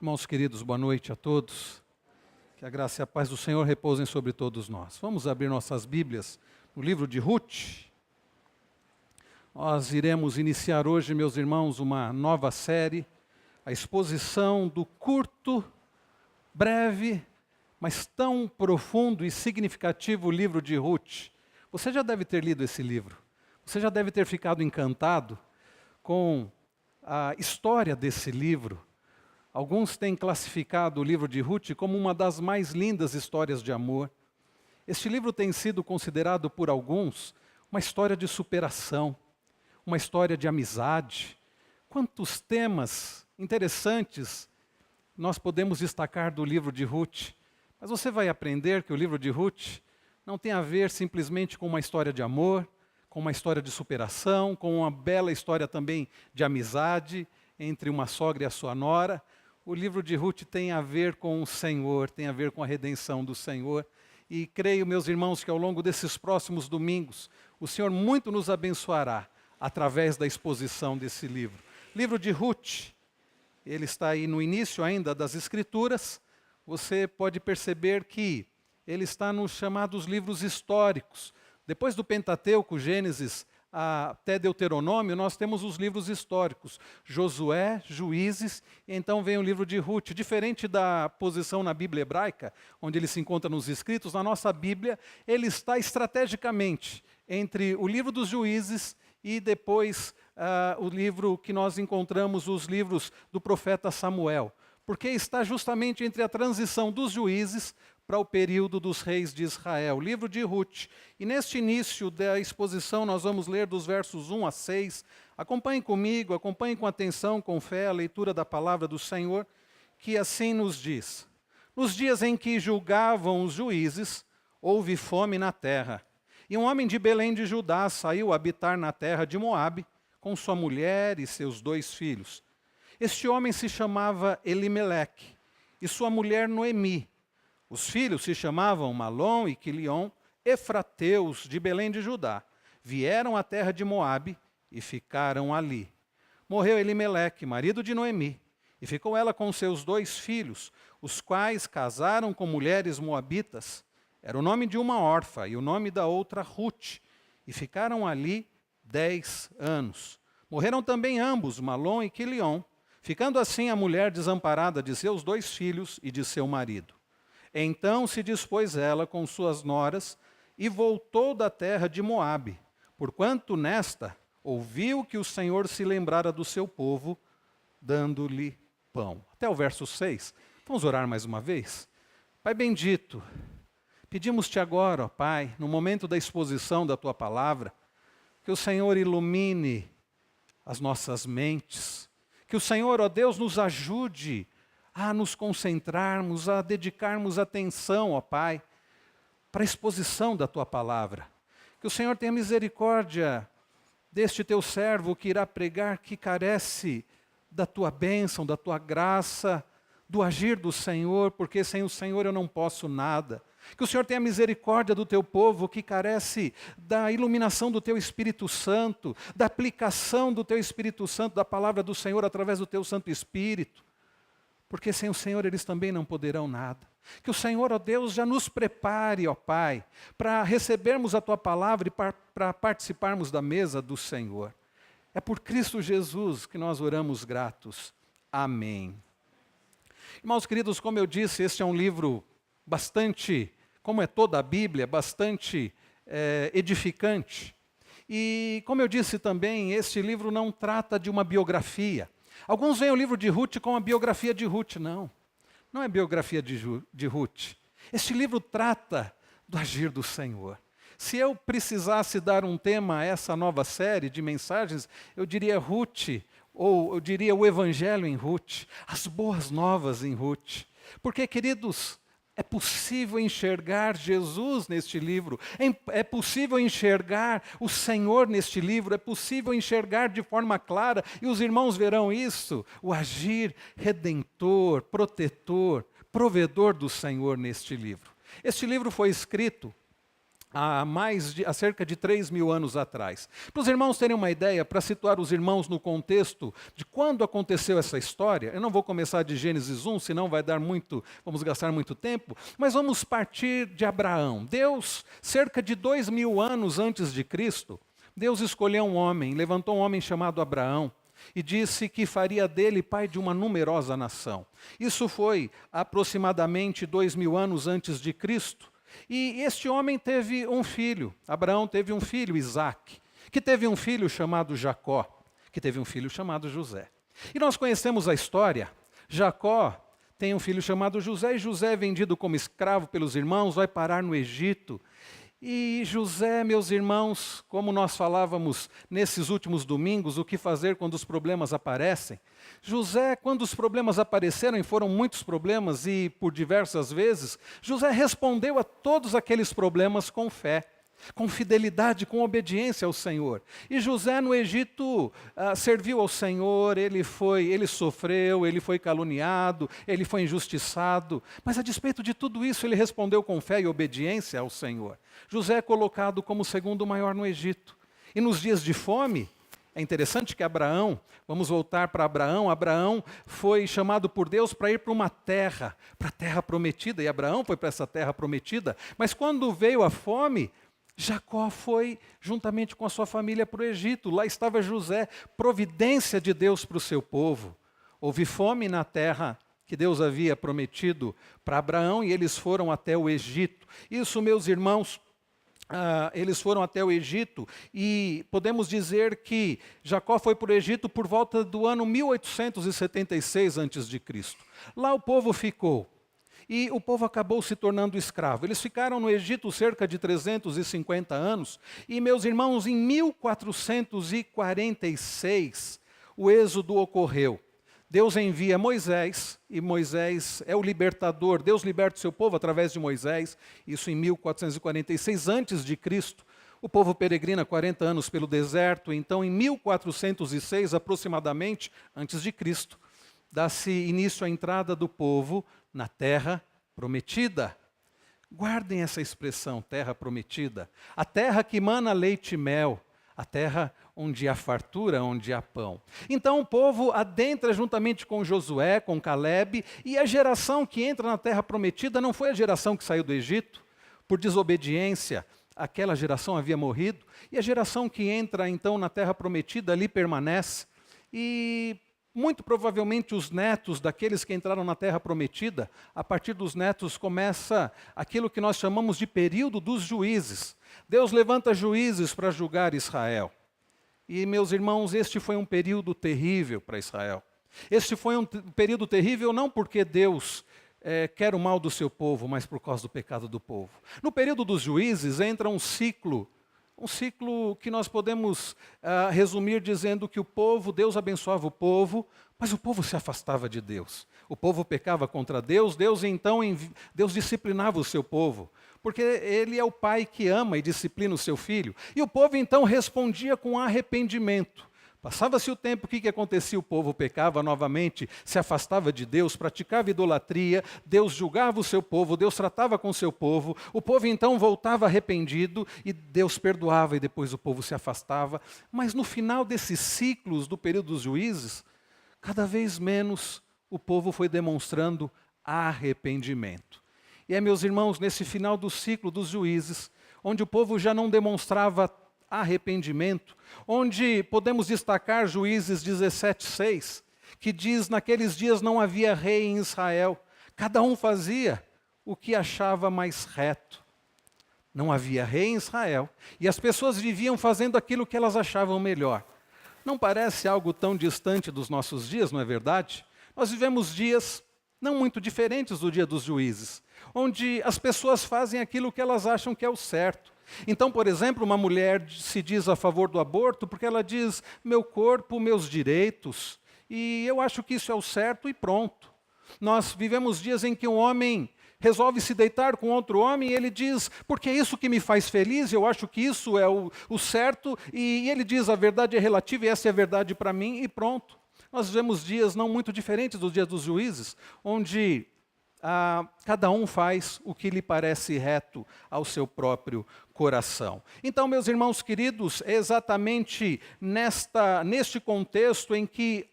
Irmãos queridos, boa noite a todos. Que a graça e a paz do Senhor repousem sobre todos nós. Vamos abrir nossas Bíblias no livro de Ruth. Nós iremos iniciar hoje, meus irmãos, uma nova série, a exposição do curto, breve, mas tão profundo e significativo livro de Ruth. Você já deve ter lido esse livro. Você já deve ter ficado encantado com a história desse livro. Alguns têm classificado o livro de Ruth como uma das mais lindas histórias de amor. Este livro tem sido considerado por alguns uma história de superação, uma história de amizade. Quantos temas interessantes nós podemos destacar do livro de Ruth. Mas você vai aprender que o livro de Ruth não tem a ver simplesmente com uma história de amor, com uma história de superação, com uma bela história também de amizade entre uma sogra e a sua nora. O livro de Ruth tem a ver com o Senhor, tem a ver com a redenção do Senhor. E creio, meus irmãos, que ao longo desses próximos domingos, o Senhor muito nos abençoará através da exposição desse livro. Livro de Ruth, ele está aí no início ainda das Escrituras. Você pode perceber que ele está nos chamados livros históricos. Depois do Pentateuco, Gênesis, até Deuteronômio, nós temos os livros históricos, Josué, Juízes, e então vem o livro de Ruth. Diferente da posição na Bíblia hebraica, onde ele se encontra nos escritos, na nossa Bíblia, ele está estrategicamente entre o livro dos Juízes e depois o livro que nós encontramos, os livros do profeta Samuel, porque está justamente entre a transição dos Juízes para o período dos reis de Israel, livro de Ruth. E neste início da exposição nós vamos ler dos versos 1 a 6. Acompanhem comigo, acompanhem com atenção, com fé, a leitura da palavra do Senhor, que assim nos diz: Nos dias em que julgavam os juízes, houve fome na terra. E um homem de Belém de Judá saiu habitar na terra de Moabe, com sua mulher e seus 2 filhos. Este homem se chamava Elimeleque, e sua mulher Noemi. Os filhos se chamavam Malom e Quilion, efrateus de Belém de Judá. Vieram à terra de Moabe e ficaram ali. Morreu Elimeleque, marido de Noemi, e ficou ela com seus 2 filhos, os quais casaram com mulheres moabitas. Era o nome de uma órfã e o nome da outra Ruth, e ficaram ali 10 anos. Morreram também ambos, Malom e Quilion, ficando assim a mulher desamparada de seus 2 filhos e de seu marido. Então se dispôs ela com suas noras e voltou da terra de Moabe, porquanto nesta ouviu que o Senhor se lembrara do seu povo, dando-lhe pão. Até o verso 6. Vamos orar mais uma vez? Pai bendito, pedimos-te agora, ó Pai, no momento da exposição da Tua palavra, que o Senhor ilumine as nossas mentes, que o Senhor, ó Deus, nos ajude a nos concentrarmos, a dedicarmos atenção, ó Pai, para a exposição da Tua palavra. Que o Senhor tenha misericórdia deste Teu servo que irá pregar, que carece da Tua bênção, da Tua graça, do agir do Senhor, porque sem o Senhor eu não posso nada. Que o Senhor tenha misericórdia do Teu povo que carece da iluminação do Teu Espírito Santo, da aplicação do Teu Espírito Santo, da palavra do Senhor através do Teu Santo Espírito. Porque sem o Senhor eles também não poderão nada. Que o Senhor, ó Deus, já nos prepare, ó Pai, para recebermos a Tua palavra e para participarmos da mesa do Senhor. É por Cristo Jesus que nós oramos gratos. Amém. Irmãos queridos, como eu disse, este é um livro bastante, como é toda a Bíblia, bastante edificante. E como eu disse também, este livro não trata de uma biografia. Alguns veem o livro de Ruth como a biografia de Ruth. Não, não é biografia de Ruth. Este livro trata do agir do Senhor. Se eu precisasse dar um tema a essa nova série de mensagens, eu diria Ruth, ou eu diria o Evangelho em Ruth, as boas novas em Ruth. Porque, queridos, é possível enxergar Jesus neste livro, é possível enxergar o Senhor neste livro, é possível enxergar de forma clara, e os irmãos verão isso, o agir redentor, protetor, provedor do Senhor neste livro. Este livro foi escrito há cerca de 3.000 anos atrás. Para os irmãos terem uma ideia, para situar os irmãos no contexto de quando aconteceu essa história, eu não vou começar de Gênesis 1, senão vamos gastar muito tempo, mas vamos partir de Abraão. Deus, cerca de 2.000 anos antes de Cristo, Deus escolheu um homem, levantou um homem chamado Abraão, e disse que faria dele pai de uma numerosa nação. Isso foi aproximadamente 2.000 anos antes de Cristo. E este homem teve um filho, Abraão teve um filho, Isaque, que teve um filho chamado Jacó, que teve um filho chamado José. E nós conhecemos a história. Jacó tem um filho chamado José, e José é vendido como escravo pelos irmãos, vai parar no Egito. E José, meus irmãos, como nós falávamos nesses últimos domingos, o que fazer quando os problemas aparecem? José, quando os problemas apareceram, e foram muitos problemas e por diversas vezes, José respondeu a todos aqueles problemas com fé, com fidelidade, com obediência ao Senhor. E José no Egito serviu ao Senhor, ele sofreu, ele foi caluniado, ele foi injustiçado, mas a despeito de tudo isso, ele respondeu com fé e obediência ao Senhor. José é colocado como o segundo maior no Egito. E nos dias de fome, é interessante que Abraão, vamos voltar para Abraão, Abraão foi chamado por Deus para ir para uma terra, para a terra prometida, e Abraão foi para essa terra prometida, mas quando veio a fome, Jacó foi juntamente com a sua família para o Egito, lá estava José, providência de Deus para o seu povo. Houve fome na terra que Deus havia prometido para Abraão e eles foram até o Egito. Isso, meus irmãos, eles foram até o Egito e podemos dizer que Jacó foi para o Egito por volta do ano 1876 a.C. Lá o povo ficou e o povo acabou se tornando escravo. Eles ficaram no Egito cerca de 350 anos e, meus irmãos, em 1446 o êxodo ocorreu. Deus envia Moisés, e Moisés é o libertador. Deus liberta o seu povo através de Moisés, isso em 1446 a.C. O povo peregrina 40 anos pelo deserto, então em 1406 aproximadamente, antes de Cristo, dá-se início à entrada do povo na terra prometida. Guardem essa expressão, terra prometida. A terra que mana leite e mel, a terra onde há fartura, onde há pão. Então o povo adentra juntamente com Josué, com Calebe, e a geração que entra na terra prometida não foi a geração que saiu do Egito, por desobediência, aquela geração havia morrido, e a geração que entra então na terra prometida ali permanece, e muito provavelmente os netos daqueles que entraram na terra prometida, a partir dos netos começa aquilo que nós chamamos de período dos juízes. Deus levanta juízes para julgar Israel. E, meus irmãos, este foi um período terrível para Israel. Este foi um período terrível não porque Deus quer o mal do seu povo, mas por causa do pecado do povo. No período dos juízes entra um ciclo que nós podemos resumir dizendo que Deus abençoava o povo, mas o povo se afastava de Deus. O povo pecava contra Deus, Deus disciplinava o seu povo, porque Ele é o pai que ama e disciplina o seu filho. E o povo então respondia com arrependimento. Passava-se o tempo, o que acontecia? O povo pecava novamente, se afastava de Deus, praticava idolatria, Deus julgava o seu povo, Deus tratava com o seu povo, o povo então voltava arrependido e Deus perdoava e depois o povo se afastava. Mas no final desses ciclos do período dos juízes, cada vez menos o povo foi demonstrando arrependimento. E meus irmãos, nesse final do ciclo dos juízes, onde o povo já não demonstrava arrependimento, onde podemos destacar Juízes 17:6, que diz: naqueles dias não havia rei em Israel, cada um fazia o que achava mais reto. Não havia rei em Israel, e as pessoas viviam fazendo aquilo que elas achavam melhor. Não parece algo tão distante dos nossos dias, não é verdade? Nós vivemos dias não muito diferentes do dia dos juízes, onde as pessoas fazem aquilo que elas acham que é o certo. Então, por exemplo, uma mulher se diz a favor do aborto porque ela diz: meu corpo, meus direitos, e eu acho que isso é o certo e pronto. Nós vivemos dias em que um homem resolve se deitar com outro homem e ele diz: porque é isso que me faz feliz, eu acho que isso é o certo, e ele diz: a verdade é relativa e essa é a verdade para mim, e pronto. Nós vivemos dias não muito diferentes dos dias dos juízes, onde cada um faz o que lhe parece reto ao seu próprio coração. Então, meus irmãos queridos, é exatamente neste contexto em que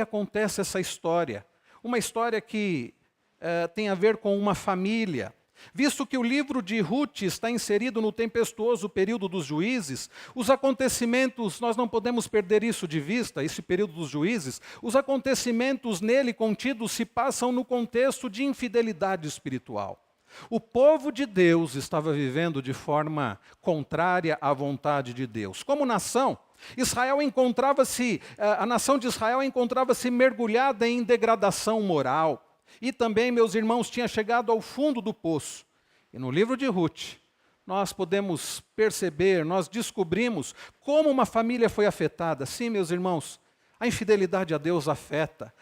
acontece essa história. Uma história que tem a ver com uma família. Visto que o livro de Ruth está inserido no tempestuoso período dos juízes, os acontecimentos, nós não podemos perder isso de vista, esse período dos juízes, os acontecimentos nele contidos se passam no contexto de infidelidade espiritual. O povo de Deus estava vivendo de forma contrária à vontade de Deus. Como nação, a nação de Israel encontrava-se mergulhada em degradação moral. E também, meus irmãos, tinha chegado ao fundo do poço. E no livro de Ruth, nós podemos perceber, nós descobrimos como uma família foi afetada. Sim, meus irmãos, a infidelidade a Deus afeta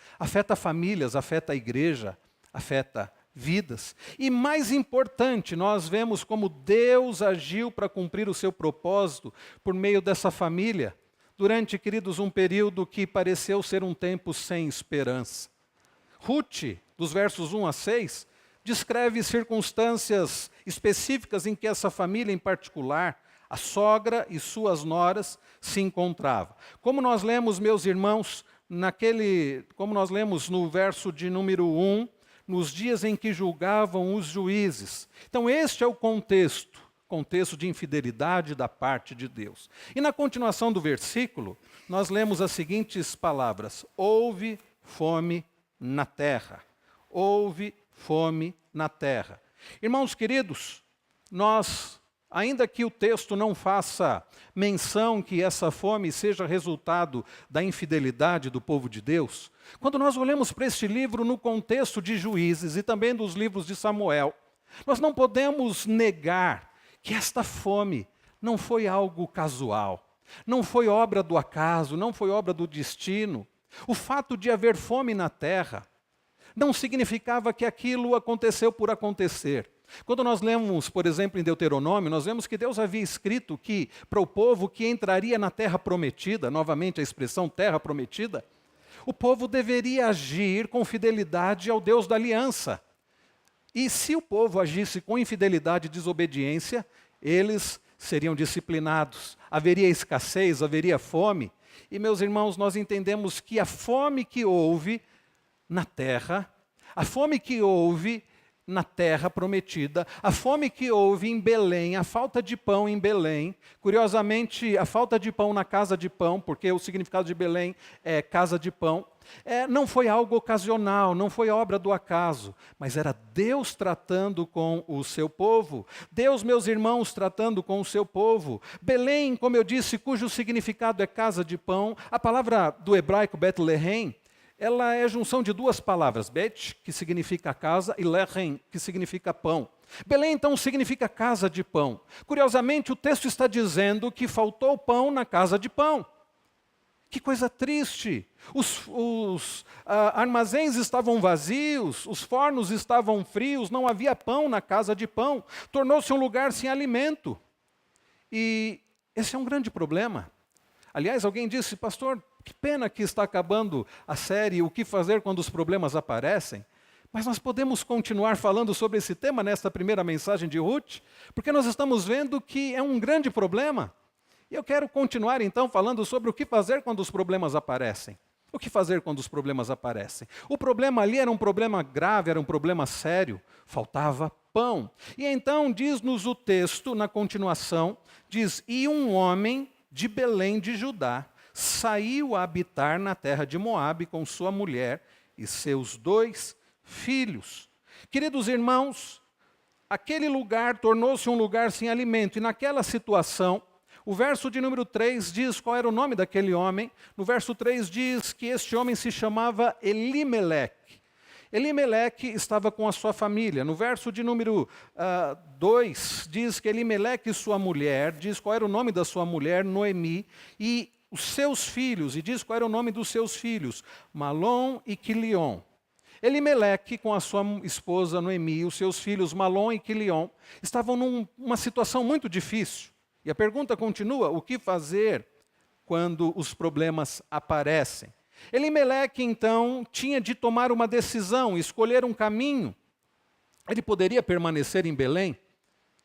famílias, afeta a igreja, afeta vidas. E mais importante, nós vemos como Deus agiu para cumprir o seu propósito por meio dessa família, durante, queridos, um período que pareceu ser um tempo sem esperança. Ruth, dos versos 1 a 6, descreve circunstâncias específicas em que essa família em particular, a sogra e suas noras, se encontrava. Como nós lemos, meus irmãos, como nós lemos no verso de número 1, nos dias em que julgavam os juízes. Então este é o contexto de infidelidade da parte de Deus. E na continuação do versículo, nós lemos as seguintes palavras: houve fome na terra. Houve fome na terra. Irmãos queridos, ainda que o texto não faça menção que essa fome seja resultado da infidelidade do povo de Deus, quando nós olhamos para este livro no contexto de Juízes e também dos livros de Samuel, nós não podemos negar que esta fome não foi algo casual, não foi obra do acaso, não foi obra do destino. O fato de haver fome na terra não significava que aquilo aconteceu por acontecer. Quando nós lemos, por exemplo, em Deuteronômio, nós vemos que Deus havia escrito que para o povo que entraria na terra prometida, novamente a expressão terra prometida, o povo deveria agir com fidelidade ao Deus da aliança. E se o povo agisse com infidelidade e desobediência, eles seriam disciplinados, haveria escassez, haveria fome. E, meus irmãos, nós entendemos que a fome que houve na terra, a fome que houve na terra prometida, a fome que houve em Belém, a falta de pão em Belém, curiosamente, a falta de pão na casa de pão, porque o significado de Belém é casa de pão, não foi algo ocasional, não foi obra do acaso, mas era Deus tratando com o seu povo. Deus, meus irmãos, tratando com o seu povo. Belém, como eu disse, cujo significado é casa de pão, a palavra do hebraico Betlehem, ela é a junção de duas palavras, Bet, que significa casa, e Lehem, que significa pão. Belém, então, significa casa de pão. Curiosamente, o texto está dizendo que faltou pão na casa de pão. Que coisa triste! Os armazéns estavam vazios, os fornos estavam frios, não havia pão na casa de pão. Tornou-se um lugar sem alimento. E esse é um grande problema. Aliás, alguém disse, pastor, que pena que está acabando a série O que fazer quando os problemas aparecem. Mas nós podemos continuar falando sobre esse tema nesta primeira mensagem de Ruth, porque nós estamos vendo que é um grande problema. E eu quero continuar então falando sobre o que fazer quando os problemas aparecem. O que fazer quando os problemas aparecem? O problema ali era um problema grave, era um problema sério. Faltava pão. E então diz-nos o texto, na continuação, diz, e um homem de Belém de Judá saiu a habitar na terra de Moabe com sua mulher e seus 2 filhos. Queridos irmãos, aquele lugar tornou-se um lugar sem alimento. E naquela situação, o verso de número 3 diz qual era o nome daquele homem. No verso 3 diz que este homem se chamava Elimeleque. Elimeleque estava com a sua família. No verso de número 2 diz que Elimeleque e sua mulher, diz qual era o nome da sua mulher, Noemi, e os seus filhos, e diz qual era o nome dos seus filhos, Malom e Quilion. Elimeleque, com a sua esposa Noemi, os seus filhos Malom e Quilion, estavam numa situação muito difícil. E a pergunta continua, o que fazer quando os problemas aparecem? Elimeleque, então, tinha de tomar uma decisão, escolher um caminho. Ele poderia permanecer em Belém,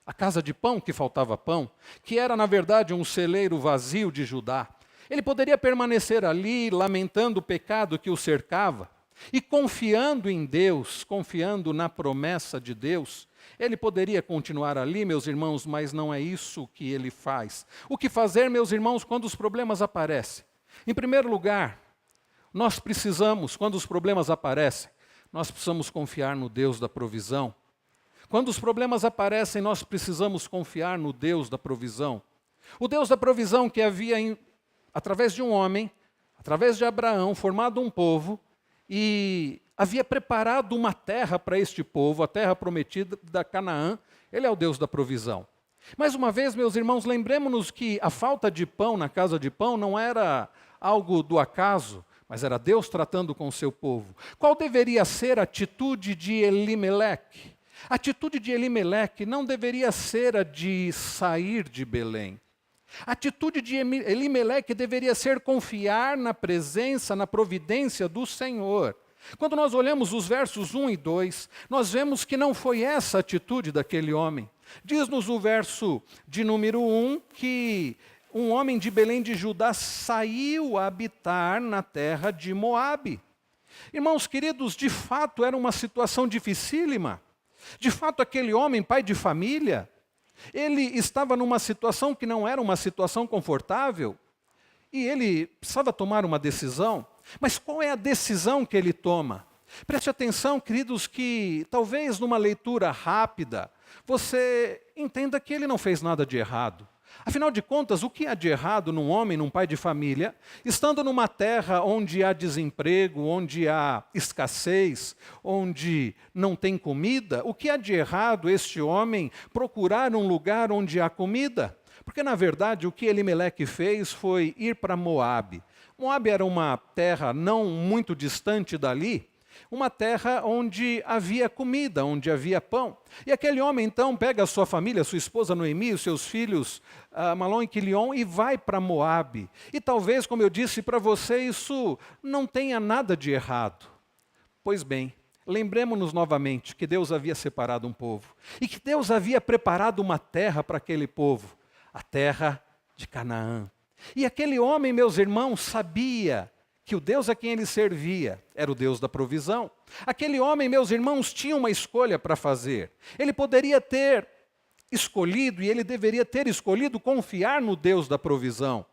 a casa de pão que faltava pão, que era, na verdade, um celeiro vazio de Judá. Ele poderia permanecer ali, lamentando o pecado que o cercava, e confiando em Deus, confiando na promessa de Deus. Ele poderia continuar ali, meus irmãos, mas não é isso que ele faz. O que fazer, meus irmãos, quando os problemas aparecem? Em primeiro lugar, nós precisamos, quando os problemas aparecem, nós precisamos confiar no Deus da provisão. Quando os problemas aparecem, nós precisamos confiar no Deus da provisão. O Deus da provisão que havia, através de um homem, através de Abraão, formado um povo e havia preparado uma terra para este povo, a terra prometida da Canaã. Ele é o Deus da provisão. Mais uma vez, meus irmãos, lembremos-nos que a falta de pão na casa de pão não era algo do acaso, mas era Deus tratando com o seu povo. Qual deveria ser a atitude de Elimeleque? A atitude de Elimeleque não deveria ser a de sair de Belém. A atitude de Elimeleque deveria ser confiar na presença, na providência do Senhor. Quando nós olhamos os versos 1 e 2, nós vemos que não foi essa a atitude daquele homem. Diz-nos o verso de número 1 que um homem de Belém de Judá saiu a habitar na terra de Moabe. Irmãos queridos, de fato era uma situação dificílima. De fato, aquele homem, pai de família, ele estava numa situação que não era uma situação confortável e ele precisava tomar uma decisão. Mas qual é a decisão que ele toma? Preste atenção, queridos, que talvez numa leitura rápida você entenda que ele não fez nada de errado. Afinal de contas, o que há de errado num homem, num pai de família, estando numa terra onde há desemprego, onde há escassez, onde não tem comida? O que há de errado este homem procurar um lugar onde há comida? Porque, na verdade, o que Elimeleque fez foi ir para Moabe. Moabe era uma terra não muito distante dali, uma terra onde havia comida, onde havia pão. E aquele homem, então, pega a sua família, sua esposa Noemi, os seus filhos Malom e Quilion, e vai para Moabe. E talvez, como eu disse para você, isso não tenha nada de errado. Pois bem, lembremos-nos novamente que Deus havia separado um povo. E que Deus havia preparado uma terra para aquele povo, a terra de Canaã. E aquele homem, meus irmãos, sabia que o Deus a quem ele servia era o Deus da provisão. Aquele homem, meus irmãos, tinha uma escolha para fazer. Ele poderia ter escolhido, e ele deveria ter escolhido, confiar no Deus da provisão.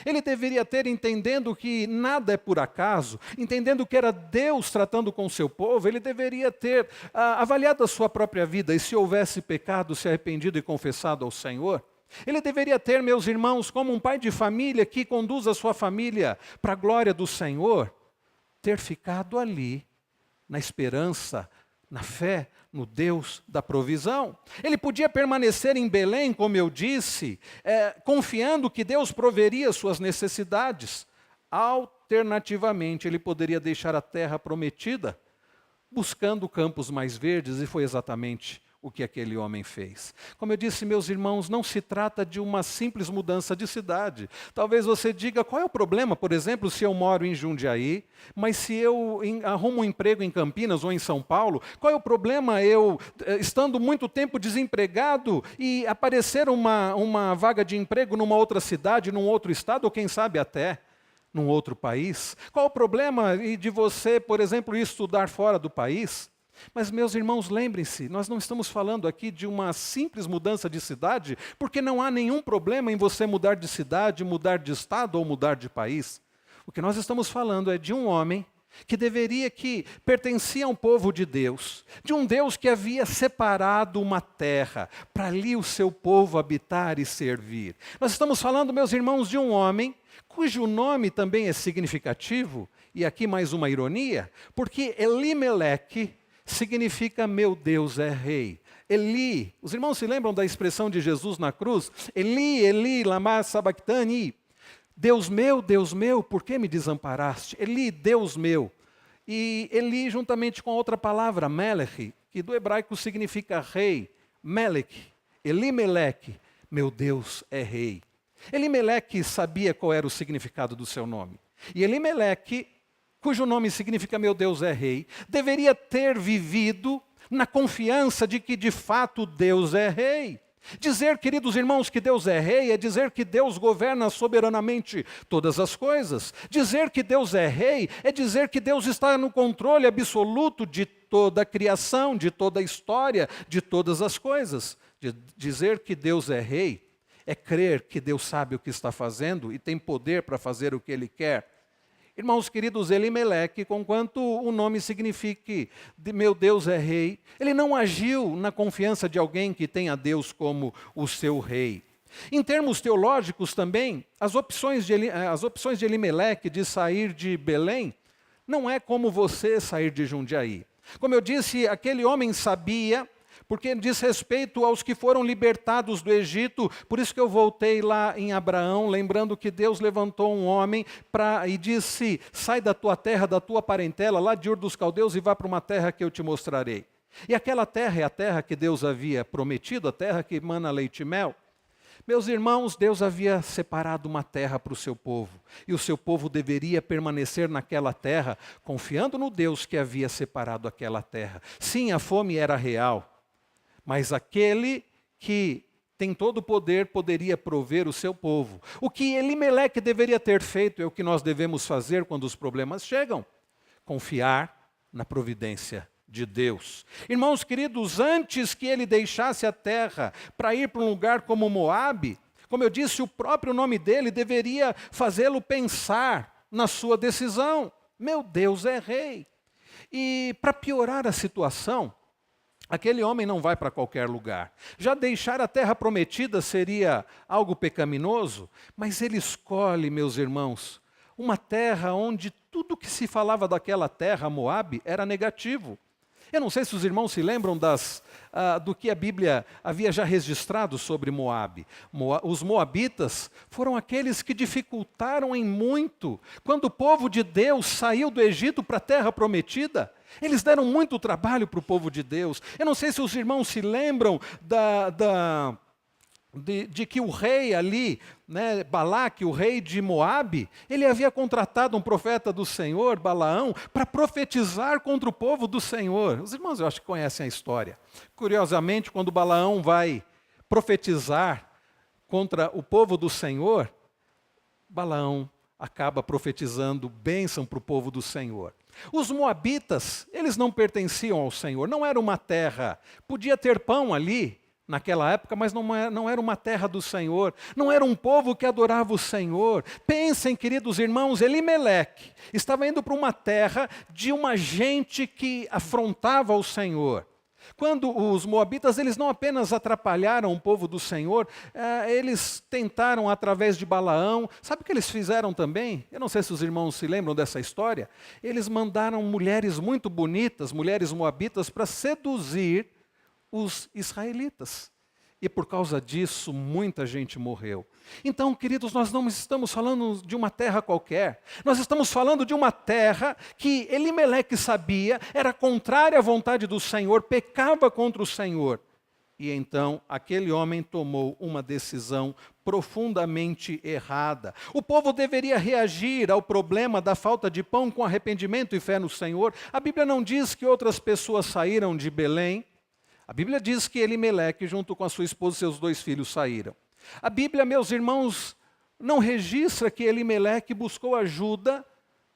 Ele deveria ter, entendendo que nada é por acaso, entendendo que era Deus tratando com o seu povo, ele deveria ter avaliado a sua própria vida e, se houvesse pecado, se arrependido e confessado ao Senhor. Ele deveria ter, meus irmãos, como um pai de família que conduz a sua família para a glória do Senhor, ter ficado ali, na esperança, na fé, no Deus da provisão. Ele podia permanecer em Belém, como eu disse, confiando que Deus proveria suas necessidades. Alternativamente, ele poderia deixar a terra prometida, buscando campos mais verdes, e foi exatamente o que aquele homem fez. Como eu disse, meus irmãos, não se trata de uma simples mudança de cidade. Talvez você diga, qual é o problema, por exemplo, se eu moro em Jundiaí, mas se eu arrumo um emprego em Campinas ou em São Paulo, qual é o problema eu, estando muito tempo desempregado, e aparecer uma vaga de emprego numa outra cidade, num outro estado, ou quem sabe até num outro país? Qual o problema de você, por exemplo, estudar fora do país? Mas, meus irmãos, lembrem-se, nós não estamos falando aqui de uma simples mudança de cidade, porque não há nenhum problema em você mudar de cidade, mudar de estado ou mudar de país. O que nós estamos falando é de um homem que pertencia a um povo de Deus, de um Deus que havia separado uma terra para ali o seu povo habitar e servir. Nós estamos falando, meus irmãos, de um homem cujo nome também é significativo, e aqui mais uma ironia, porque Elimeleque significa meu Deus é rei. Eli, os irmãos se lembram da expressão de Jesus na cruz? Eli, Eli, lama sabachthani. Deus meu, por que me desamparaste? Eli, Deus meu. E Eli, juntamente com a outra palavra, Melech, que do hebraico significa rei, Melech, Elimeleque, meu Deus é rei. Elimeleque sabia qual era o significado do seu nome. E Elimeleque cujo nome significa meu Deus é rei, deveria ter vivido na confiança de que de fato Deus é rei. Dizer, queridos irmãos, que Deus é rei é dizer que Deus governa soberanamente todas as coisas. Dizer que Deus é rei é dizer que Deus está no controle absoluto de toda a criação, de toda a história, de todas as coisas. Dizer que Deus é rei é crer que Deus sabe o que está fazendo e tem poder para fazer o que Ele quer. Irmãos queridos, Elimeleque, conquanto o nome signifique meu Deus é rei, ele não agiu na confiança de alguém que tem a Deus como o seu rei. Em termos teológicos também, as opções de Elimeleque de sair de Belém não é como você sair de Jundiaí. Como eu disse, aquele homem sabia, porque diz respeito aos que foram libertados do Egito, por isso que eu voltei lá em Abraão, lembrando que Deus levantou um homem e disse, sai da tua terra, da tua parentela, lá de Ur dos Caldeus e vá para uma terra que eu te mostrarei. E aquela terra é a terra que Deus havia prometido, a terra que emana leite e mel. Meus irmãos, Deus havia separado uma terra para o seu povo, e o seu povo deveria permanecer naquela terra, confiando no Deus que havia separado aquela terra. Sim, a fome era real, mas aquele que tem todo o poder poderia prover o seu povo. O que Elimeleque deveria ter feito é o que nós devemos fazer quando os problemas chegam: confiar na providência de Deus. Irmãos queridos, antes que ele deixasse a terra para ir para um lugar como Moabe, como eu disse, o próprio nome dele deveria fazê-lo pensar na sua decisão. Meu Deus é rei. E para piorar a situação, aquele homem não vai para qualquer lugar. Já deixar a terra prometida seria algo pecaminoso, mas ele escolhe, meus irmãos, uma terra onde tudo que se falava daquela terra, Moabe, era negativo. Eu não sei se os irmãos se lembram do que a Bíblia havia já registrado sobre Moabe. Os moabitas foram aqueles que dificultaram em muito quando o povo de Deus saiu do Egito para a terra prometida. Eles deram muito trabalho para o povo de Deus. Eu não sei se os irmãos se lembram de que o rei ali, né, Balaque, o rei de Moabe, ele havia contratado um profeta do Senhor, Balaão, para profetizar contra o povo do Senhor. Os irmãos, eu acho que conhecem a história. Curiosamente, quando Balaão vai profetizar contra o povo do Senhor, Balaão acaba profetizando bênção para o povo do Senhor. Os moabitas, eles não pertenciam ao Senhor, não era uma terra, podia ter pão ali naquela época, mas não era uma terra do Senhor, não era um povo que adorava o Senhor. Pensem, queridos irmãos, Elimeleque estava indo para uma terra de uma gente que afrontava o Senhor. Quando os moabitas, eles não apenas atrapalharam o povo do Senhor, eles tentaram através de Balaão. Sabe o que eles fizeram também? Eu não sei se os irmãos se lembram dessa história. Eles mandaram mulheres muito bonitas, mulheres moabitas, para seduzir os israelitas. E por causa disso, muita gente morreu. Então, queridos, nós não estamos falando de uma terra qualquer. Nós estamos falando de uma terra que Elimeleque sabia, era contrária à vontade do Senhor, pecava contra o Senhor. E então, aquele homem tomou uma decisão profundamente errada. O povo deveria reagir ao problema da falta de pão com arrependimento e fé no Senhor. A Bíblia não diz que outras pessoas saíram de Belém. A Bíblia diz que Elimeleque, junto com a sua esposa e seus 2 filhos, saíram. A Bíblia, meus irmãos, não registra que Elimeleque buscou ajuda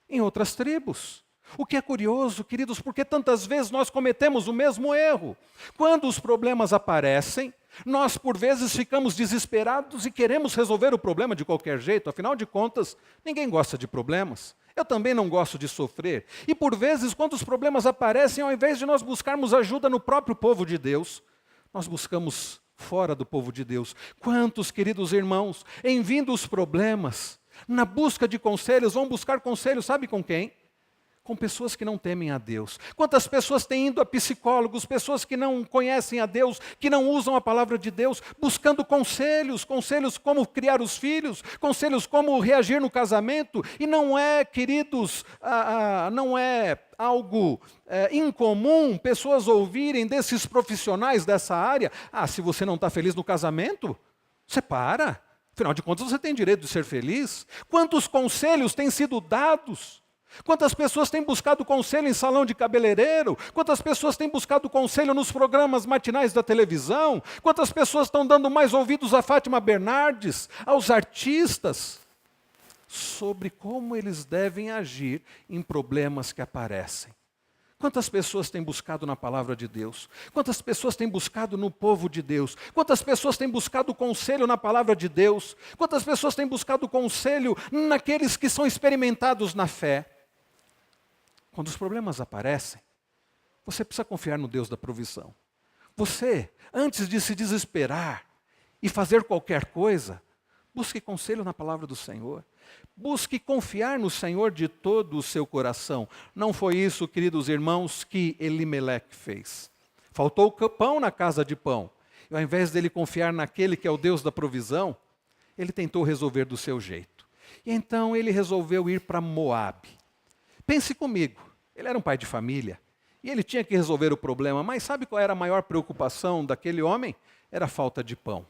em outras tribos. O que é curioso, queridos, porque tantas vezes nós cometemos o mesmo erro. Quando os problemas aparecem, nós por vezes ficamos desesperados e queremos resolver o problema de qualquer jeito. Afinal de contas, ninguém gosta de problemas. Eu também não gosto de sofrer. E por vezes, quando os problemas aparecem, ao invés de nós buscarmos ajuda no próprio povo de Deus, nós buscamos fora do povo de Deus. Quantos, queridos irmãos, em vindo os problemas, na busca de conselhos, vão buscar conselhos, sabe com quem? Com pessoas que não temem a Deus. Quantas pessoas têm ido a psicólogos, pessoas que não conhecem a Deus, que não usam a palavra de Deus, buscando conselhos como criar os filhos, conselhos como reagir no casamento. E não é, queridos, não é algo incomum pessoas ouvirem desses profissionais dessa área: se você não está feliz no casamento, você para. Afinal de contas, você tem direito de ser feliz. Quantos conselhos têm sido dados Quantas pessoas têm buscado conselho em salão de cabeleireiro? Quantas pessoas têm buscado conselho nos programas matinais da televisão? Quantas pessoas estão dando mais ouvidos a Fátima Bernardes, aos artistas, sobre como eles devem agir em problemas que aparecem? Quantas pessoas têm buscado na palavra de Deus? Quantas pessoas têm buscado no povo de Deus? Quantas pessoas têm buscado conselho na palavra de Deus? Quantas pessoas têm buscado conselho naqueles que são experimentados na fé? Quando os problemas aparecem, você precisa confiar no Deus da provisão. Você, antes de se desesperar e fazer qualquer coisa, busque conselho na palavra do Senhor. Busque confiar no Senhor de todo o seu coração. Não foi isso, queridos irmãos, que Elimeleque fez. Faltou pão na casa de pão. E ao invés dele confiar naquele que é o Deus da provisão, ele tentou resolver do seu jeito. E então ele resolveu ir para Moabe. Pense comigo, ele era um pai de família. E ele tinha que resolver o problema, mas sabe qual era a maior preocupação daquele homem? Era a falta de pão.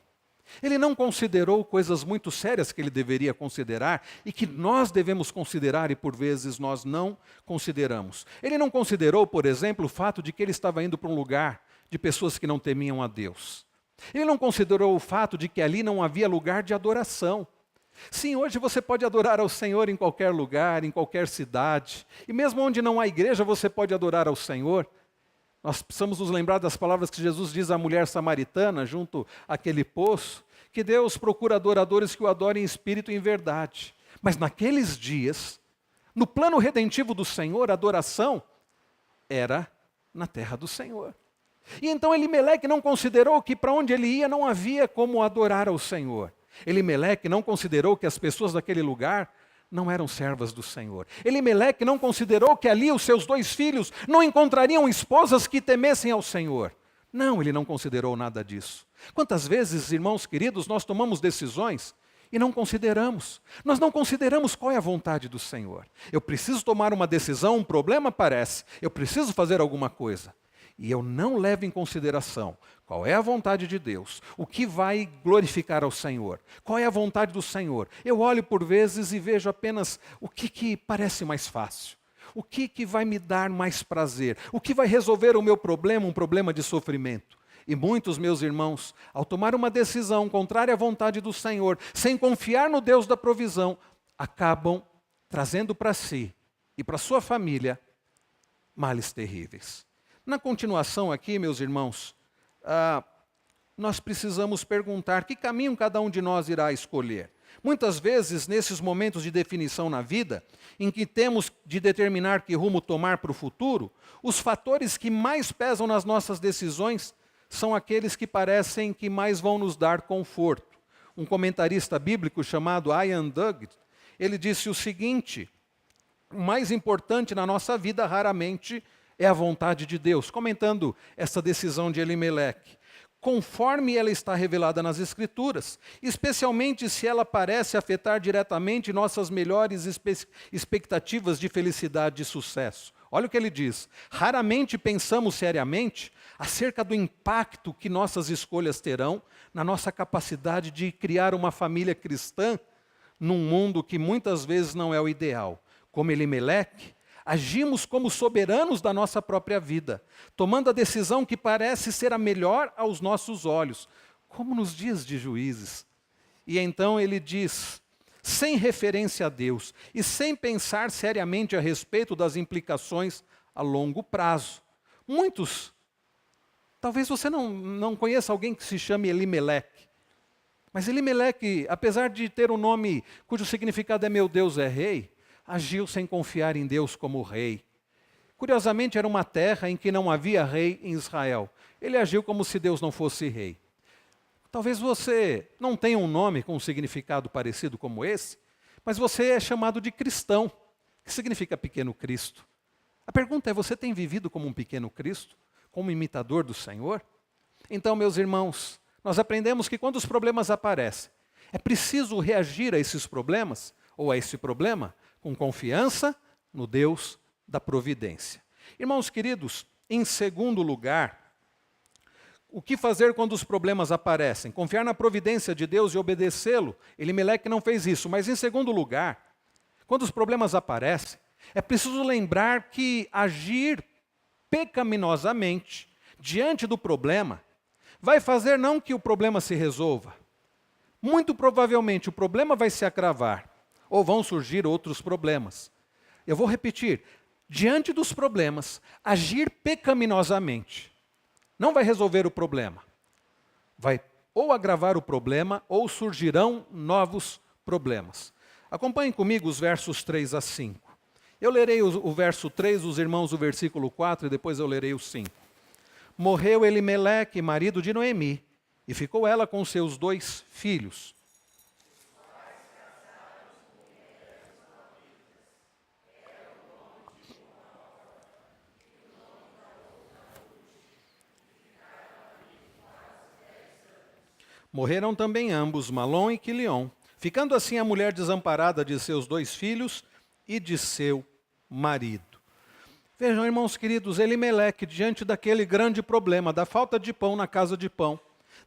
Ele não considerou coisas muito sérias que ele deveria considerar e que nós devemos considerar e por vezes nós não consideramos. Ele não considerou, por exemplo, o fato de que ele estava indo para um lugar de pessoas que não temiam a Deus. Ele não considerou o fato de que ali não havia lugar de adoração. Sim, hoje você pode adorar ao Senhor em qualquer lugar, em qualquer cidade. E mesmo onde não há igreja, você pode adorar ao Senhor. Nós precisamos nos lembrar das palavras que Jesus diz à mulher samaritana, junto àquele poço, que Deus procura adoradores que o adorem em espírito e em verdade. Mas naqueles dias, no plano redentivo do Senhor, a adoração era na terra do Senhor. E então Elimeleque não considerou que para onde ele ia não havia como adorar ao Senhor. Elimeleque não considerou que as pessoas daquele lugar não eram servas do Senhor. Elimeleque não considerou que ali os seus 2 filhos não encontrariam esposas que temessem ao Senhor. Não, ele não considerou nada disso. Quantas vezes, irmãos queridos, nós tomamos decisões e não consideramos. Nós não consideramos qual é a vontade do Senhor. Eu preciso tomar uma decisão, um problema aparece, eu preciso fazer alguma coisa. E eu não levo em consideração qual é a vontade de Deus, o que vai glorificar ao Senhor, qual é a vontade do Senhor. Eu olho por vezes e vejo apenas o que parece mais fácil, o que vai me dar mais prazer, o que vai resolver o meu problema, um problema de sofrimento. E muitos, meus irmãos, ao tomar uma decisão contrária à vontade do Senhor, sem confiar no Deus da provisão, acabam trazendo para si e para sua família males terríveis. Na continuação aqui, meus irmãos, nós precisamos perguntar que caminho cada um de nós irá escolher. Muitas vezes, nesses momentos de definição na vida, em que temos de determinar que rumo tomar para o futuro, os fatores que mais pesam nas nossas decisões são aqueles que parecem que mais vão nos dar conforto. Um comentarista bíblico chamado Ian Duggett, ele disse o seguinte: o mais importante na nossa vida raramente é a vontade de Deus, comentando essa decisão de Elimeleque, conforme ela está revelada nas Escrituras, especialmente se ela parece afetar diretamente nossas melhores expectativas de felicidade e sucesso. Olha o que ele diz: raramente pensamos seriamente acerca do impacto que nossas escolhas terão na nossa capacidade de criar uma família cristã num mundo que muitas vezes não é o ideal. Como Elimeleque, agimos como soberanos da nossa própria vida, tomando a decisão que parece ser a melhor aos nossos olhos, como nos dias de Juízes. E então ele diz, sem referência a Deus e sem pensar seriamente a respeito das implicações a longo prazo. Muitos, talvez você não conheça alguém que se chame Elimeleque, mas Elimeleque, apesar de ter um nome cujo significado é meu Deus é rei, agiu sem confiar em Deus como rei. Curiosamente, era uma terra em que não havia rei em Israel. Ele agiu como se Deus não fosse rei. Talvez você não tenha um nome com um significado parecido como esse, mas você é chamado de cristão, que significa pequeno Cristo. A pergunta é, você tem vivido como um pequeno Cristo? Como imitador do Senhor? Então, meus irmãos, nós aprendemos que quando os problemas aparecem, é preciso reagir a esses problemas, ou a esse problema, com confiança no Deus da providência. Irmãos queridos, em segundo lugar, o que fazer quando os problemas aparecem? Confiar na providência de Deus e obedecê-lo. Elimeleque não fez isso, mas em segundo lugar, quando os problemas aparecem, É preciso lembrar que agir pecaminosamente diante do problema vai fazer não que o problema se resolva. Muito provavelmente o problema vai se agravar ou vão surgir outros problemas. Eu vou repetir, diante dos problemas, agir pecaminosamente não vai resolver o problema. Vai ou agravar o problema ou surgirão novos problemas. Acompanhem comigo os versos 3 a 5. Eu lerei o verso 3, os irmãos o versículo 4 e depois eu lerei o 5. Morreu Elimeleque, marido de Noemi, e ficou ela com seus 2 filhos. Morreram também ambos, Malom e Quilion, ficando assim a mulher desamparada de seus 2 filhos e de seu marido. Vejam, irmãos queridos, Elimeleque, diante daquele grande problema da falta de pão na casa de pão,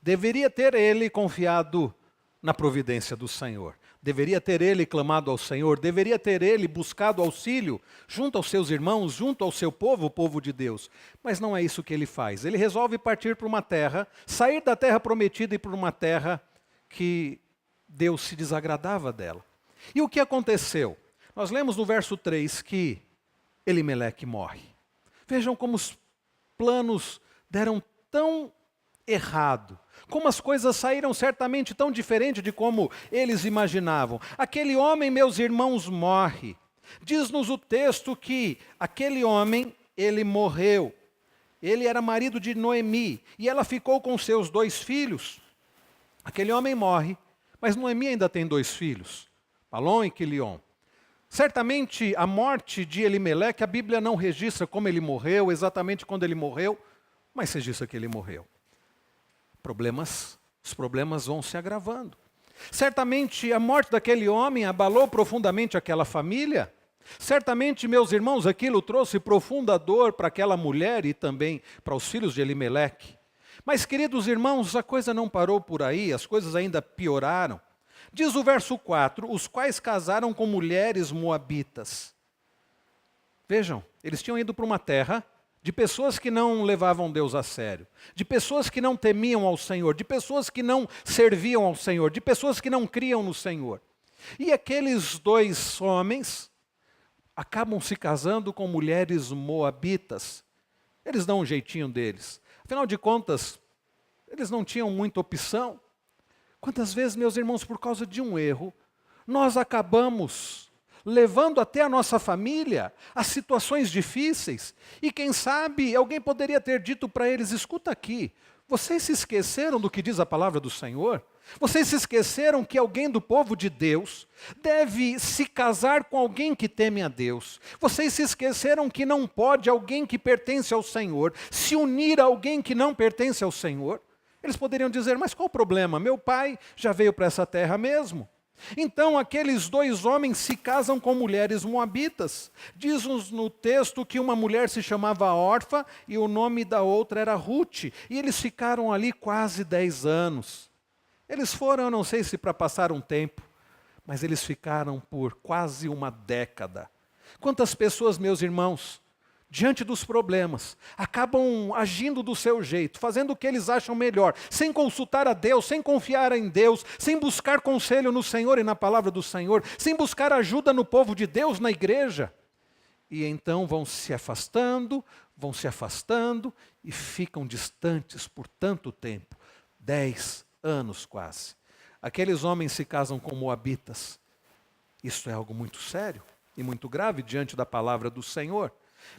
deveria ter ele confiado na providência do Senhor. Deveria ter ele clamado ao Senhor, deveria ter ele buscado auxílio junto aos seus irmãos, junto ao seu povo, o povo de Deus. Mas não é isso que ele faz. Ele resolve partir para uma terra, sair da terra prometida e para uma terra que Deus se desagradava dela. E o que aconteceu? Nós lemos no verso 3 que Elimeleque morre. Vejam como os planos deram tão errado, como as coisas saíram certamente tão diferente de como eles imaginavam. Aquele homem, meus irmãos, morre. Diz-nos o texto que aquele homem, ele morreu. Ele era marido de Noemi e ela ficou com seus 2 filhos. Aquele homem morre, mas Noemi ainda tem 2 filhos, Malom e Quilion. Certamente a morte de Elimeleque, a Bíblia não registra como ele morreu, exatamente quando ele morreu, mas registra que ele morreu. Os problemas vão se agravando. Certamente a morte daquele homem abalou profundamente aquela família. Certamente, meus irmãos, aquilo trouxe profunda dor para aquela mulher e também para os filhos de Elimeleque. Mas, queridos irmãos, a coisa não parou por aí, as coisas ainda pioraram. Diz o verso 4, os quais casaram com mulheres moabitas. Vejam, eles tinham ido para uma terra de pessoas que não levavam Deus a sério, de pessoas que não temiam ao Senhor, de pessoas que não serviam ao Senhor, de pessoas que não criam no Senhor. E aqueles 2 homens acabam se casando com mulheres moabitas. Eles dão um jeitinho deles. Afinal de contas, eles não tinham muita opção. Quantas vezes, meus irmãos, por causa de um erro, nós acabamos levando até a nossa família a situações difíceis. E quem sabe, alguém poderia ter dito para eles, escuta aqui, vocês se esqueceram do que diz a palavra do Senhor? Vocês se esqueceram que alguém do povo de Deus deve se casar com alguém que teme a Deus. Vocês se esqueceram que não pode alguém que pertence ao Senhor se unir a alguém que não pertence ao Senhor? Eles poderiam dizer, mas qual o problema? Meu pai já veio para essa terra mesmo. Então aqueles 2 homens se casam com mulheres moabitas. Diz-nos no texto que uma mulher se chamava Orfa e o nome da outra era Ruth. E eles ficaram ali quase 10 anos. Eles foram, eu não sei se para passar um tempo, mas eles ficaram por quase uma década. Quantas pessoas, meus irmãos, diante dos problemas, acabam agindo do seu jeito, fazendo o que eles acham melhor, sem consultar a Deus, sem confiar em Deus, sem buscar conselho no Senhor e na palavra do Senhor, sem buscar ajuda no povo de Deus, na igreja. E então vão se afastando e ficam distantes por tanto tempo, 10 anos quase. Aqueles homens se casam com moabitas. Isso é algo muito sério e muito grave diante da palavra do Senhor.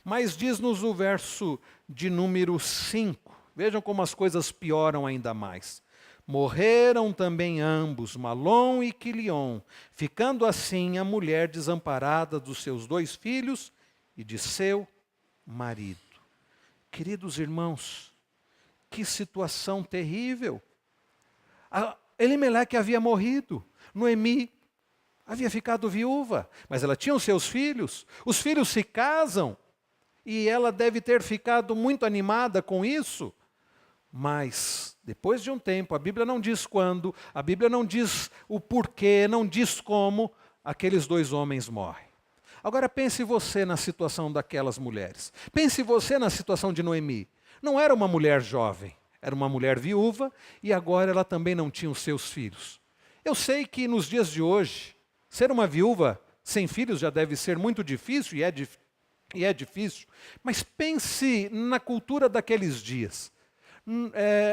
Mas diz-nos o verso de número 5. Vejam como as coisas pioram ainda mais. Morreram também ambos, Malom e Quilion, ficando assim a mulher desamparada dos seus 2 filhos e de seu marido. Queridos irmãos, que situação terrível. Elimeleque havia morrido, Noemi havia ficado viúva, mas ela tinha os seus filhos. Os filhos se casam. E ela deve ter ficado muito animada com isso. Mas, depois de um tempo, a Bíblia não diz quando, a Bíblia não diz o porquê, não diz como, aqueles 2 homens morrem. Agora pense você na situação daquelas mulheres. Pense você na situação de Noemi. Não era uma mulher jovem, era uma mulher viúva e agora ela também não tinha os seus filhos. Eu sei que nos dias de hoje, ser uma viúva sem filhos já deve ser muito difícil e é difícil, mas pense na cultura daqueles dias.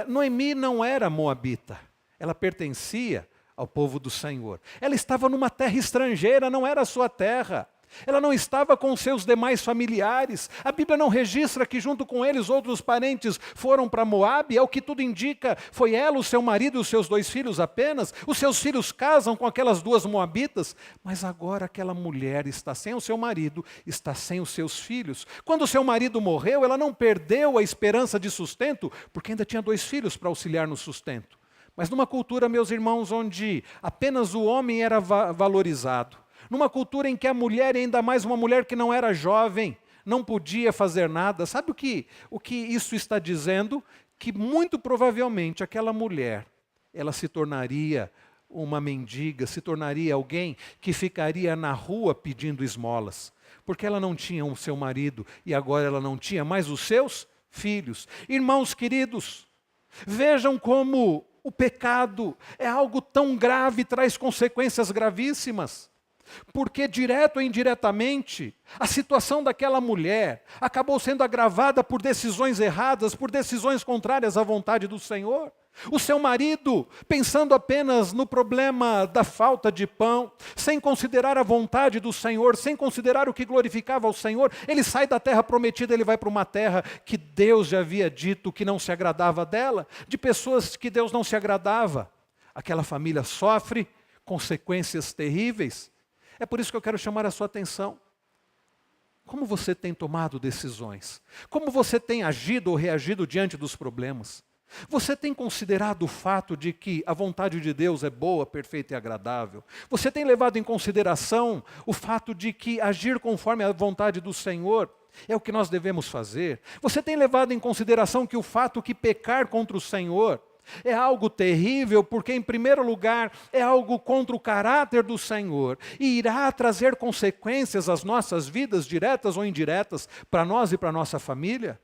Noemi não era moabita, ela pertencia ao povo do Senhor. Ela estava numa terra estrangeira, não era a sua terra. Ela não estava com seus demais familiares. A Bíblia não registra que junto com eles outros parentes foram para Moabe. É o que tudo indica. Foi ela, o seu marido e os seus 2 filhos apenas. Os seus filhos casam com aquelas 2 moabitas. Mas agora aquela mulher está sem o seu marido, está sem os seus filhos. Quando o seu marido morreu, ela não perdeu a esperança de sustento, porque ainda tinha 2 filhos para auxiliar no sustento. Mas numa cultura, meus irmãos, onde apenas o homem era valorizado, numa cultura em que a mulher, ainda mais uma mulher que não era jovem, não podia fazer nada. Sabe o que isso está dizendo? Que muito provavelmente aquela mulher, ela se tornaria uma mendiga, se tornaria alguém que ficaria na rua pedindo esmolas. Porque ela não tinha o seu marido e agora ela não tinha mais os seus filhos. Irmãos queridos, vejam como o pecado é algo tão grave, traz consequências gravíssimas. Porque direto ou indiretamente, a situação daquela mulher acabou sendo agravada por decisões erradas, por decisões contrárias à vontade do Senhor. O seu marido, pensando apenas no problema da falta de pão, sem considerar a vontade do Senhor, sem considerar o que glorificava ao Senhor, ele sai da terra prometida, ele vai para uma terra que Deus já havia dito que não se agradava dela, de pessoas que Deus não se agradava. Aquela família sofre consequências terríveis. É por isso que eu quero chamar a sua atenção. Como você tem tomado decisões? Como você tem agido ou reagido diante dos problemas? Você tem considerado o fato de que a vontade de Deus é boa, perfeita e agradável? Você tem levado em consideração o fato de que agir conforme a vontade do Senhor é o que nós devemos fazer? Você tem levado em consideração que o fato que pecar contra o Senhor é algo terrível, porque em primeiro lugar é algo contra o caráter do Senhor e irá trazer consequências às nossas vidas, diretas ou indiretas, para nós e para a nossa família?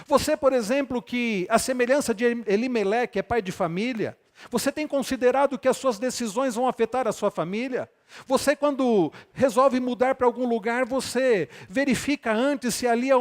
Você, por exemplo, que a semelhança de Elimeleque é pai de família, você tem considerado que as suas decisões vão afetar a sua família? Você, quando resolve mudar para algum lugar, você verifica antes se ali há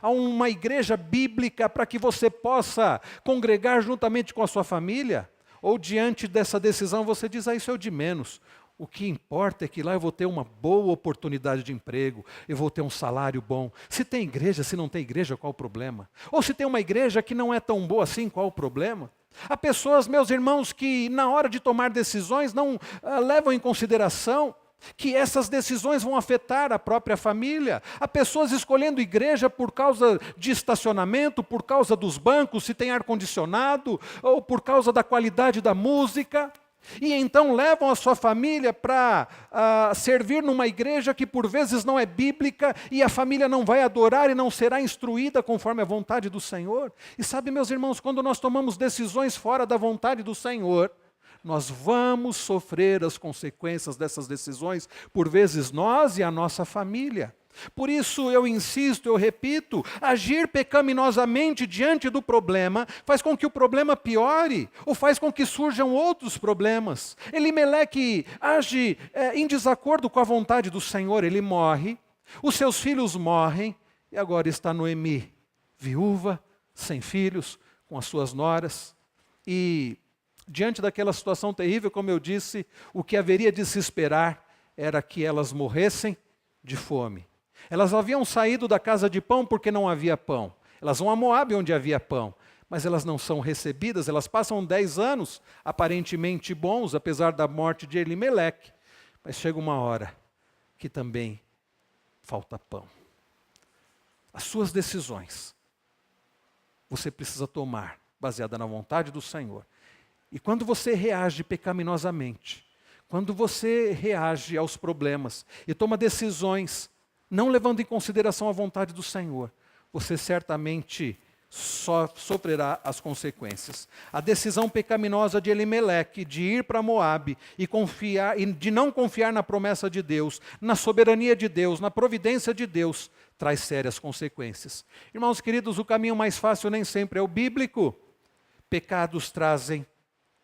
uma igreja bíblica para que você possa congregar juntamente com a sua família? Ou diante dessa decisão você diz, isso é o de menos. O que importa é que lá eu vou ter uma boa oportunidade de emprego, eu vou ter um salário bom. Se tem igreja, se não tem igreja, qual o problema? Ou se tem uma igreja que não é tão boa assim, qual o problema? Há pessoas, meus irmãos, que na hora de tomar decisões não levam em consideração que essas decisões vão afetar a própria família. Há pessoas escolhendo igreja por causa de estacionamento, por causa dos bancos, se tem ar-condicionado, ou por causa da qualidade da música. E então levam a sua família para servir numa igreja que por vezes não é bíblica e a família não vai adorar e não será instruída conforme a vontade do Senhor. E sabe, meus irmãos, quando nós tomamos decisões fora da vontade do Senhor, nós vamos sofrer as consequências dessas decisões, por vezes nós e a nossa família. Por isso eu insisto, eu repito, agir pecaminosamente diante do problema faz com que o problema piore, ou faz com que surjam outros problemas. Elimeleque age em desacordo com a vontade do Senhor, ele morre, os seus filhos morrem, e agora está Noemi, viúva, sem filhos, com as suas noras, e diante daquela situação terrível, como eu disse, o que haveria de se esperar era que elas morressem de fome. Elas haviam saído da casa de pão porque não havia pão. Elas vão a Moabe onde havia pão, mas elas não são recebidas. Elas passam 10 anos aparentemente bons, apesar da morte de Elimeleque. Mas chega uma hora que também falta pão. As suas decisões você precisa tomar baseada na vontade do Senhor. E quando você reage pecaminosamente, quando você reage aos problemas e toma decisões não levando em consideração a vontade do Senhor, você certamente só sofrerá as consequências. A decisão pecaminosa de Elimeleque de ir para Moabe e de não confiar na promessa de Deus, na soberania de Deus, na providência de Deus, traz sérias consequências. Irmãos queridos, o caminho mais fácil nem sempre é o bíblico. Pecados trazem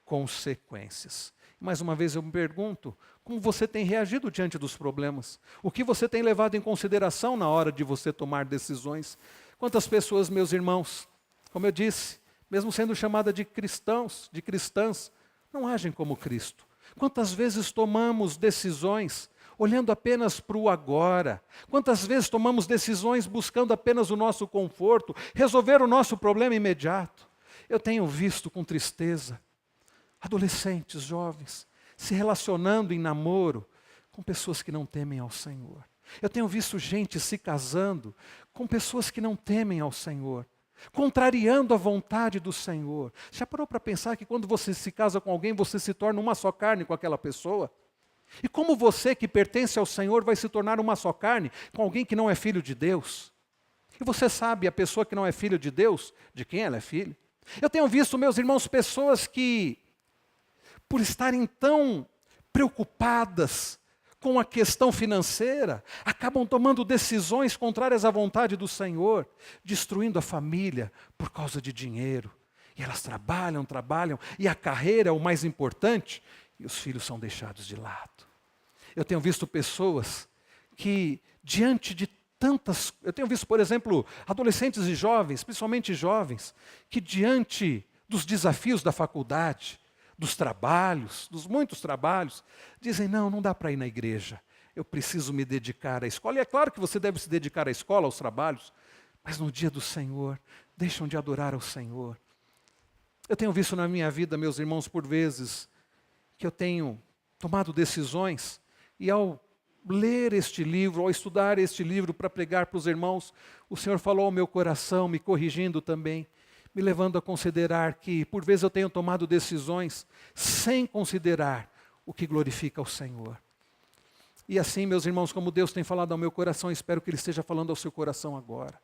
consequências. Mais uma vez eu me pergunto, como você tem reagido diante dos problemas? O que você tem levado em consideração na hora de você tomar decisões? Quantas pessoas, meus irmãos, como eu disse, mesmo sendo chamada de cristãos, de cristãs, não agem como Cristo? Quantas vezes tomamos decisões olhando apenas para o agora? Quantas vezes tomamos decisões buscando apenas o nosso conforto, resolver o nosso problema imediato? Eu tenho visto com tristeza adolescentes, jovens, se relacionando em namoro com pessoas que não temem ao Senhor. Eu tenho visto gente se casando com pessoas que não temem ao Senhor, contrariando a vontade do Senhor. Já parou para pensar que quando você se casa com alguém, você se torna uma só carne com aquela pessoa? E como você que pertence ao Senhor vai se tornar uma só carne com alguém que não é filho de Deus? E você sabe, a pessoa que não é filho de Deus, de quem ela é filho? Eu tenho visto, meus irmãos, pessoas que, por estarem tão preocupadas com a questão financeira, acabam tomando decisões contrárias à vontade do Senhor, destruindo a família por causa de dinheiro. E elas trabalham, e a carreira é o mais importante, e os filhos são deixados de lado. Eu tenho visto pessoas que, diante de eu tenho visto, por exemplo, adolescentes e jovens, principalmente jovens, que diante dos desafios da faculdade, dos trabalhos, dos muitos trabalhos, dizem, não dá para ir na igreja, eu preciso me dedicar à escola. E é claro que você deve se dedicar à escola, aos trabalhos, mas no dia do Senhor, deixam de adorar ao Senhor. Eu tenho visto na minha vida, meus irmãos, por vezes, que eu tenho tomado decisões, e ao ler este livro, ao estudar este livro para pregar para os irmãos, o Senhor falou ao meu coração, me corrigindo também, me levando a considerar que, por vezes, eu tenho tomado decisões sem considerar o que glorifica ao Senhor. E assim, meus irmãos, como Deus tem falado ao meu coração, espero que Ele esteja falando ao seu coração agora.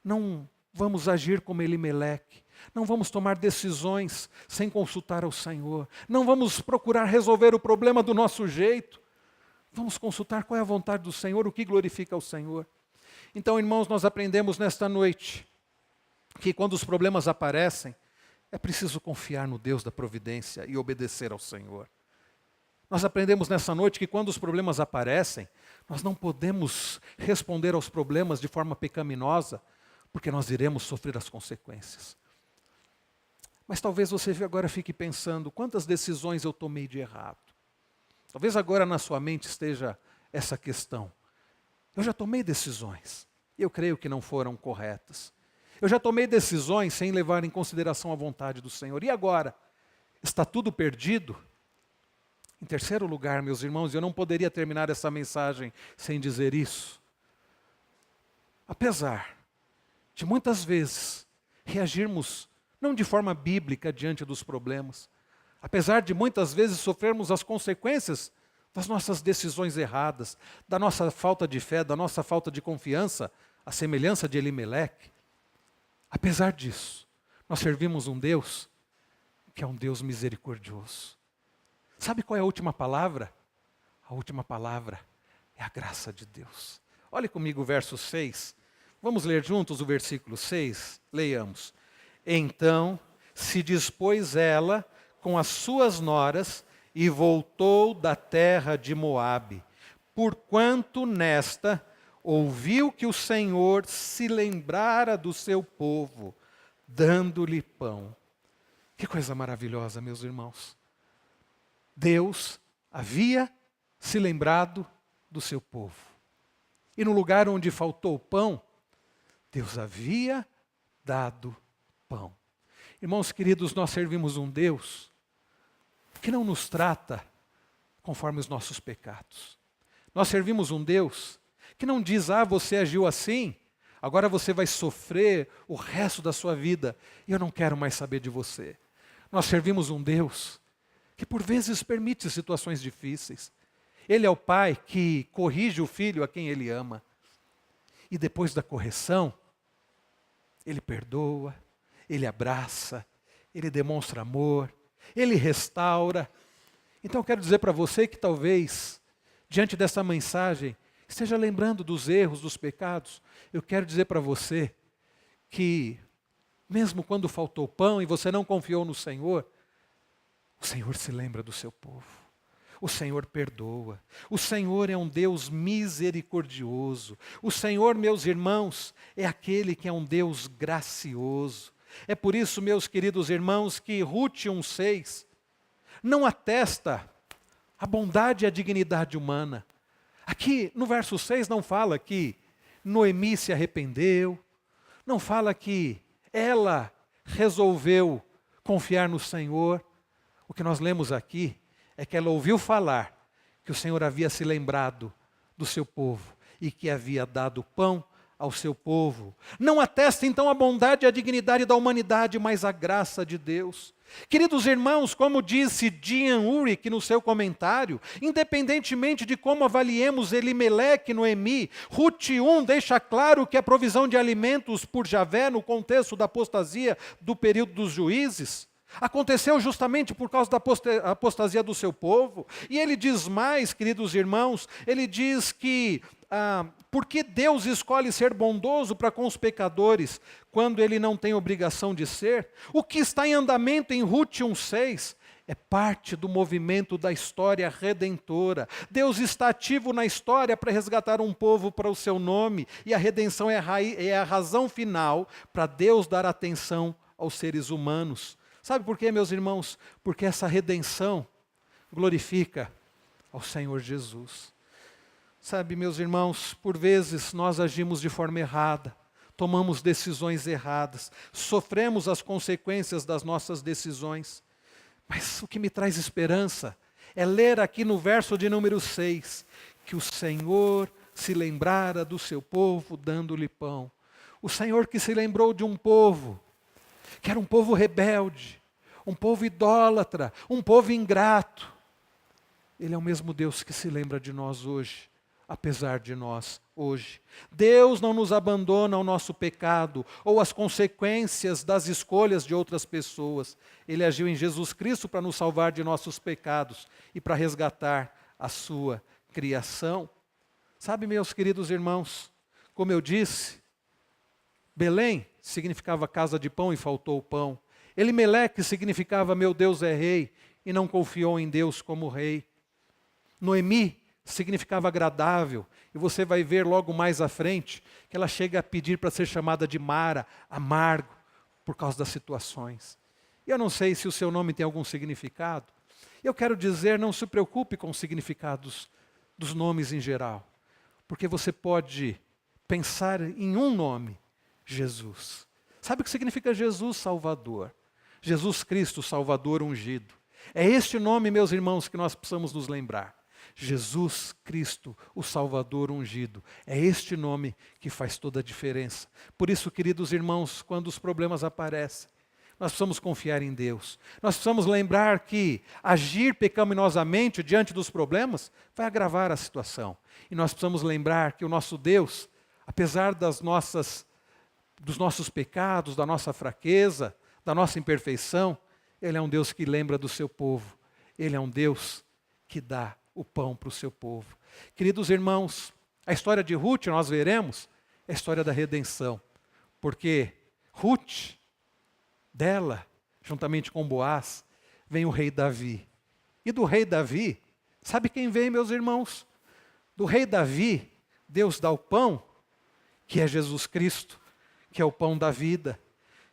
Não vamos agir como Elimeleque, não vamos tomar decisões sem consultar ao Senhor, não vamos procurar resolver o problema do nosso jeito. Vamos consultar qual é a vontade do Senhor, o que glorifica ao Senhor. Então, irmãos, nós aprendemos nesta noite que quando os problemas aparecem, é preciso confiar no Deus da providência e obedecer ao Senhor. Nós aprendemos nessa noite que quando os problemas aparecem, nós não podemos responder aos problemas de forma pecaminosa, porque nós iremos sofrer as consequências. Mas talvez você agora fique pensando, quantas decisões eu tomei de errado? Talvez agora na sua mente esteja essa questão. Eu já tomei decisões, e eu creio que não foram corretas. Eu já tomei decisões sem levar em consideração a vontade do Senhor. E agora? Está tudo perdido? Em terceiro lugar, meus irmãos, eu não poderia terminar essa mensagem sem dizer isso. Apesar de muitas vezes reagirmos não de forma bíblica diante dos problemas, apesar de muitas vezes sofrermos as consequências das nossas decisões erradas, da nossa falta de fé, da nossa falta de confiança, a semelhança de Elimeleque, apesar disso, nós servimos um Deus que é um Deus misericordioso. Sabe qual é a última palavra? A última palavra é a graça de Deus. Olhe comigo o verso 6. Vamos ler juntos o versículo 6? Leiamos. Então se dispôs ela com as suas noras e voltou da terra de Moabe, porquanto nesta ouviu que o Senhor se lembrara do seu povo, dando-lhe pão. Que coisa maravilhosa, meus irmãos. Deus havia se lembrado do seu povo. E no lugar onde faltou pão, Deus havia dado pão. Irmãos queridos, nós servimos um Deus que não nos trata conforme os nossos pecados. Nós servimos um Deus que não diz, você agiu assim, agora você vai sofrer o resto da sua vida e eu não quero mais saber de você. Nós servimos um Deus que por vezes permite situações difíceis. Ele é o pai que corrige o filho a quem ele ama. E depois da correção, Ele perdoa, Ele abraça, Ele demonstra amor, Ele restaura. Então eu quero dizer para você que talvez, diante dessa mensagem, esteja lembrando dos erros, dos pecados. Eu quero dizer para você que, mesmo quando faltou pão e você não confiou no Senhor, o Senhor se lembra do seu povo. O Senhor perdoa. O Senhor é um Deus misericordioso. O Senhor, meus irmãos, é aquele que é um Deus gracioso. É por isso, meus queridos irmãos, que Ruth 1,6 não atesta a bondade e a dignidade humana. Aqui no verso 6 não fala que Noemi se arrependeu, não fala que ela resolveu confiar no Senhor. O que nós lemos aqui é que ela ouviu falar que o Senhor havia se lembrado do seu povo e que havia dado pão ao seu povo. Não atesta então a bondade e a dignidade da humanidade, mas a graça de Deus. Queridos irmãos, como disse Jean Urich no seu comentário, independentemente de como avaliemos Elimeleque e Noemi, Ruth 1 deixa claro que a provisão de alimentos por Javé, no contexto da apostasia do período dos juízes, aconteceu justamente por causa da apostasia do seu povo. E ele diz mais, queridos irmãos, ele diz que porque Deus escolhe ser bondoso para com os pecadores, quando Ele não tem obrigação de ser. O que está em andamento em Ruth 1,6 é parte do movimento da história redentora. Deus está ativo na história para resgatar um povo para o seu nome, e a redenção é a razão final para Deus dar atenção aos seres humanos. Sabe por quê, meus irmãos? Porque essa redenção glorifica ao Senhor Jesus. Sabe, meus irmãos, por vezes nós agimos de forma errada, tomamos decisões erradas, sofremos as consequências das nossas decisões. Mas o que me traz esperança é ler aqui no verso de número 6, que o Senhor se lembrara do seu povo dando-lhe pão. O Senhor que se lembrou de um povo, que era um povo rebelde, um povo idólatra, um povo ingrato. Ele é o mesmo Deus que se lembra de nós hoje, apesar de nós hoje. Deus não nos abandona ao nosso pecado ou às consequências das escolhas de outras pessoas. Ele agiu em Jesus Cristo para nos salvar de nossos pecados e para resgatar a sua criação. Sabe, meus queridos irmãos, como eu disse, Belém significava casa de pão e faltou o pão. Elimeleque significava meu Deus é rei e não confiou em Deus como rei. Noemi significava agradável, e você vai ver logo mais à frente que ela chega a pedir para ser chamada de Mara, amargo, por causa das situações. E eu não sei se o seu nome tem algum significado. Eu quero dizer, não se preocupe com os significados dos nomes em geral, porque você pode pensar em um nome, Jesus. Sabe o que significa Jesus Salvador? Jesus Cristo Salvador ungido. É este nome, meus irmãos, que nós precisamos nos lembrar. Jesus Cristo, o Salvador ungido. É este nome que faz toda a diferença. Por isso, queridos irmãos, quando os problemas aparecem, nós precisamos confiar em Deus. Nós precisamos lembrar que agir pecaminosamente diante dos problemas vai agravar a situação. E nós precisamos lembrar que o nosso Deus, apesar dos nossos pecados, da nossa fraqueza, da nossa imperfeição, Ele é um Deus que lembra do seu povo. Ele é um Deus que dá o pão para o seu povo. Queridos irmãos, a história de Ruth, nós veremos, é a história da redenção. Porque Ruth, dela, juntamente com Boaz, vem o rei Davi. E do rei Davi, sabe quem vem, meus irmãos? Do rei Davi, Deus dá o pão, que é Jesus Cristo, que é o pão da vida.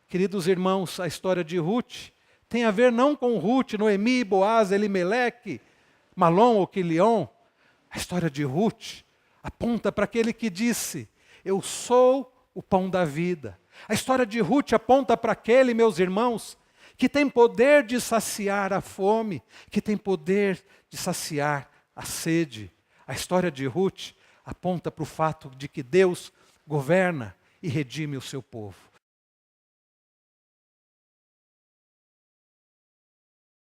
Queridos irmãos, a história de Ruth tem a ver não com Ruth, Noemi, Boaz, Elimeleque, Malom ou Quilion. A história de Ruth aponta para aquele que disse, eu sou o pão da vida. A história de Ruth aponta para aquele, meus irmãos, que tem poder de saciar a fome, que tem poder de saciar a sede. A história de Ruth aponta para o fato de que Deus governa e redime o seu povo.